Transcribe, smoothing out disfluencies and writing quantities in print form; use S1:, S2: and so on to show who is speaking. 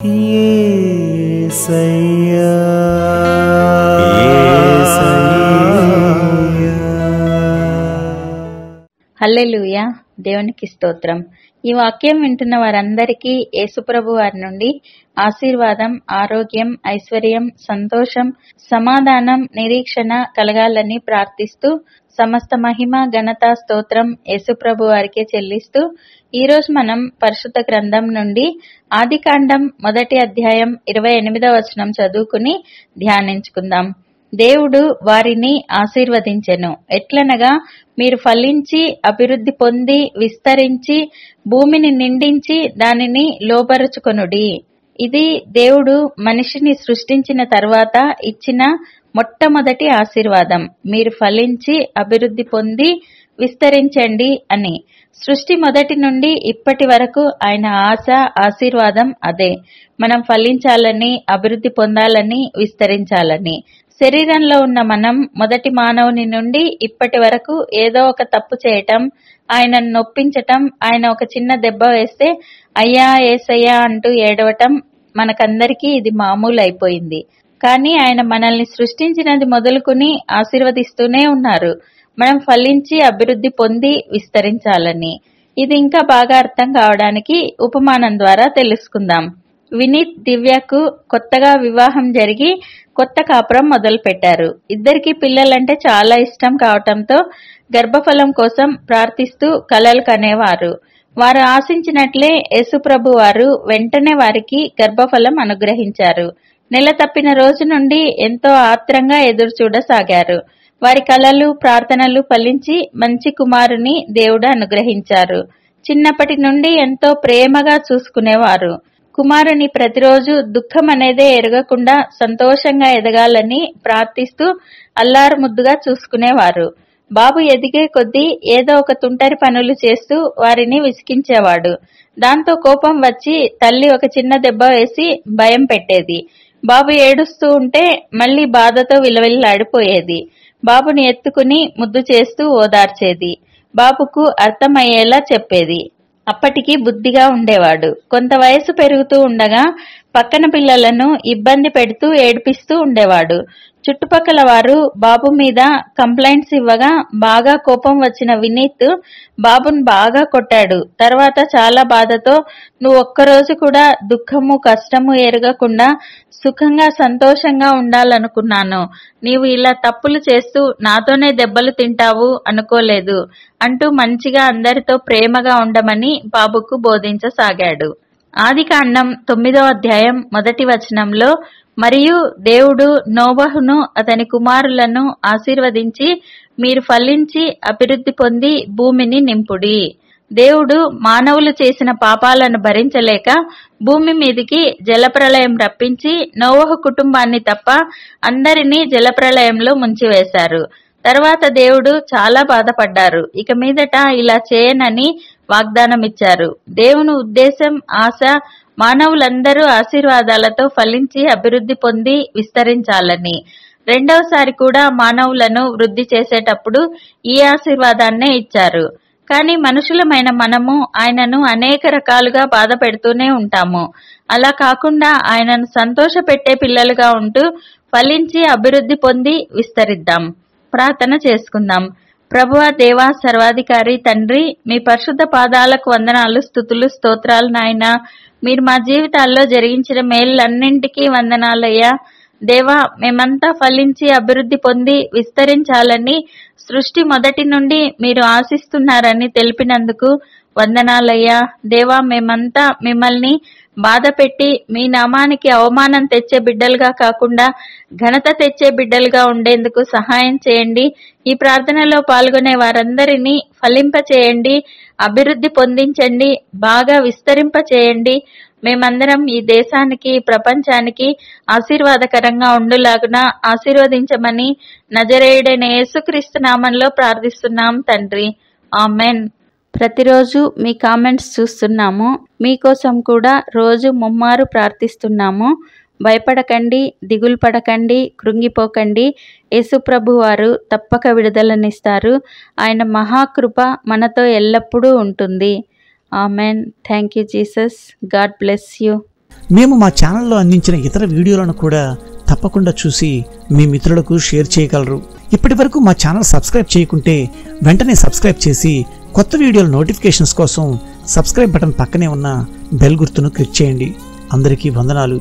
S1: యేసయ్యా
S2: హల్లెలూయా. దేవునికి స్తోత్రం. ఈ వాక్యం వింటున్న వారందరికీ యేసుప్రభు వారి నుండి ఆశీర్వాదం, ఆరోగ్యం, ఐశ్వర్యం, సంతోషం, సమాధానం, నిరీక్షణ కలగాలని ప్రార్థిస్తూ సమస్త మహిమ, ఘనత, స్తోత్రం యేసుప్రభు వారికే చెల్లిస్తూ ఈరోజు మనం పరిశుద్ధ గ్రంథం నుండి ఆదికాండం 1వ అధ్యాయం 28వ వచనం చదువుకుని ధ్యానించుకుందాం. దేవుడు వారిని ఆశీర్వదించెను. ఎట్లనగా, మీరు ఫలించి అభివృద్ధి పొంది విస్తరించి భూమిని నిండించి దానిని లోబరుచుకొనుడి. ఇది దేవుడు మనిషిని సృష్టించిన తర్వాత ఇచ్చిన మొట్టమొదటి ఆశీర్వాదం. మీరు ఫలించి అభివృద్ధి పొంది విస్తరించండి అని. సృష్టి మొదటి నుండి ఇప్పటి వరకు ఆయన ఆశ, ఆశీర్వాదం అదే. మనం ఫలించాలని, అభివృద్ధి పొందాలని, విస్తరించాలని. శరీరంలో ఉన్న మనం మొదటి మానవుని నుండి ఇప్పటి వరకు ఏదో ఒక తప్పు చేయటం, ఆయనను నొప్పించటం, ఆయన ఒక చిన్న దెబ్బ వేస్తే అయ్యా ఏసయ్యా అంటూ ఏడవటం మనకందరికీ ఇది మామూలు అయిపోయింది. కానీ ఆయన మనల్ని సృష్టించినది మొదలుకుని ఆశీర్వదిస్తూనే ఉన్నారు, మనం ఫలించి అభివృద్ధి పొంది విస్తరించాలని. ఇది ఇంకా బాగా అర్థం కావడానికి ఉపమానం ద్వారా తెలుసుకుందాం. వినీత్, దివ్యకు కొత్తగా వివాహం జరిగి కొత్త కాపురం మొదలు పెట్టారు. ఇద్దరికి పిల్లలంటే చాలా ఇష్టం కావటంతో గర్భఫలం కోసం ప్రార్థిస్తూ కలలు కనేవారు. వారు ఆశించినట్లే యేసుప్రభు వారు వెంటనే వారికి గర్భఫలం అనుగ్రహించారు. నెల తప్పిన రోజు నుండి ఎంతో ఆత్రంగా ఎదురు చూడసాగారు. వారి కలలు, ప్రార్థనలు ఫలించి మంచి కుమారుని దేవుడు అనుగ్రహించారు. చిన్నప్పటి నుండి ఎంతో ప్రేమగా చూసుకునేవారు. కుమారుని ప్రతిరోజు దుఃఖం అనేదే ఎరగకుండా సంతోషంగా ఎదగాలని ప్రార్థిస్తూ అల్లారు ముద్దుగా చూసుకునేవారు. బాబు ఎదిగే కొద్దీ ఏదో ఒక తుంటరి పనులు చేస్తూ వారిని విసిగించేవాడు. దాంతో కోపం వచ్చి తల్లి ఒక చిన్న దెబ్బ వేసి భయం పెట్టేది. బాబు ఏడుస్తూ ఉంటే మళ్లీ బాధతో విలవిల్లాడిపోయేది. బాబుని ఎత్తుకుని ముద్దు చేస్తూ ఓదార్చేది. బాబుకు అర్థమయ్యేలా చెప్పేది. అప్పటికి బుద్ధిగా ఉండేవాడు. కొంత వయసు పెరుగుతూ ఉండగా పక్కన పిల్లలను ఇబ్బంది పెడుతూ ఏడిపిస్తూ ఉండేవాడు. చుట్టుపక్కల వారు బాబు మీద కంప్లైంట్స్ ఇవ్వగా బాగా కోపం వచ్చిన వినీత్ బాబును బాగా కొట్టాడు. తర్వాత చాలా బాధతో, నువ్వు ఒక్కరోజు కూడా దుఃఖము, కష్టము ఎరగకుండా సుఖంగా, సంతోషంగా ఉండాలనుకున్నాను. నీవు ఇలా తప్పులు చేస్తూ నాతోనే దెబ్బలు తింటావు అనుకోలేదు అంటూ మంచిగా అందరితో ప్రేమగా ఉండమని బాబుకు బోధించసాగాడు. ఆదికాండం 9వ అధ్యాయం 1వ వచనంలో, మరియు దేవుడు నోవహును అతని కుమారులను ఆశీర్వదించి, మీరు ఫలించి అభివృద్ధి పొంది భూమిని నింపుడి. దేవుడు మానవులు చేసిన పాపాలను భరించలేక భూమి మీదికి జలప్రళయం రప్పించి నోవహు కుటుంబాన్ని తప్ప అందరినీ జలప్రళయంలో ముంచివేశారు. తర్వాత దేవుడు చాలా బాధపడ్డారు. ఇక మీదట ఇలా చేయనని వాగ్దానం ఇచ్చారు. దేవుని ఉద్దేశం, ఆశ మానవులందరూ ఆశీర్వాదాలతో ఫలించి అభివృద్ధి పొంది విస్తరించాలని. రెండవసారి కూడా మానవులను వృద్ధి చేసేటప్పుడు ఈ ఆశీర్వాదాన్నే ఇచ్చారు. కానీ మనుషులమైన మనము ఆయనను అనేక రకాలుగా బాధ పెడుతూనే ఉంటాము. అలా కాకుండా ఆయనను సంతోష పెట్టే పిల్లలుగా ఉంటూ ఫలించి అభివృద్ధి పొంది విస్తరిద్దాం. ప్రార్థన చేసుకుందాం. ప్రభువా, దేవా, సర్వాధికారి తండ్రి, మీ పరిశుద్ధ పాదాలకు వందనాలు, స్తుతులు, స్తోత్రాలు నాయనా. మీరు మా జీవితాల్లో జరిగించిన మేళ్ళన్నింటికీ వందనాలయ్యా. దేవా, మేమంతా ఫలించి అభివృద్ధి పొంది విస్తరించాలని సృష్టి మొదటి నుండి మీరు ఆశిస్తున్నారని తెలిపినందుకు వందనాలయ్యా. దేవా, మేమంతా మిమ్మల్ని బాధ పెట్టి మీ నామానికి అవమానం తెచ్చే బిడ్డలుగా కాకుండా ఘనత తెచ్చే బిడ్డలుగా ఉండేందుకు సహాయం చేయండి. ఈ ప్రార్థనలో పాల్గొనే వారందరినీ ఫలింప చేయండి, అభివృద్ధి పొందించండి, బాగా విస్తరింప చేయండి. మేమందరం ఈ దేశానికి, ప్రపంచానికి ఆశీర్వాదకరంగా ఉండులాగున ఆశీర్వదించమని నజరేయుడైన యేసుక్రీస్తు నామంలో ప్రార్థిస్తున్నాం తండ్రి. ఆమెన్. ప్రతిరోజు మీ కామెంట్స్ చూస్తున్నాము. మీకోసం కూడా రోజు ముమ్మారు ప్రార్థిస్తున్నాము. భయపడకండి, దిగులు పడకండి, కృంగిపోకండి. యేసుప్రభు వారు తప్పక విడుదలనిస్తారు. ఆయన మహాకృప మనతో ఎల్లప్పుడూ ఉంటుంది. Amen. Thank you Jesus. God bless you.
S3: మేము మా ఛానల్లో అందించిన ఇతర వీడియోలను కూడా తప్పకుండా చూసి మీ మిత్రులకు షేర్ చేయగలరు. ఇప్పటి వరకు మా ఛానల్ సబ్స్క్రైబ్ చేయకుంటే వెంటనే సబ్స్క్రైబ్ చేసి కొత్త వీడియోల నోటిఫికేషన్స్ కోసం సబ్స్క్రైబ్ బటన్ పక్కనే ఉన్న బెల్ గుర్తును క్లిక్ చేయండి. అందరికీ వందనాలు.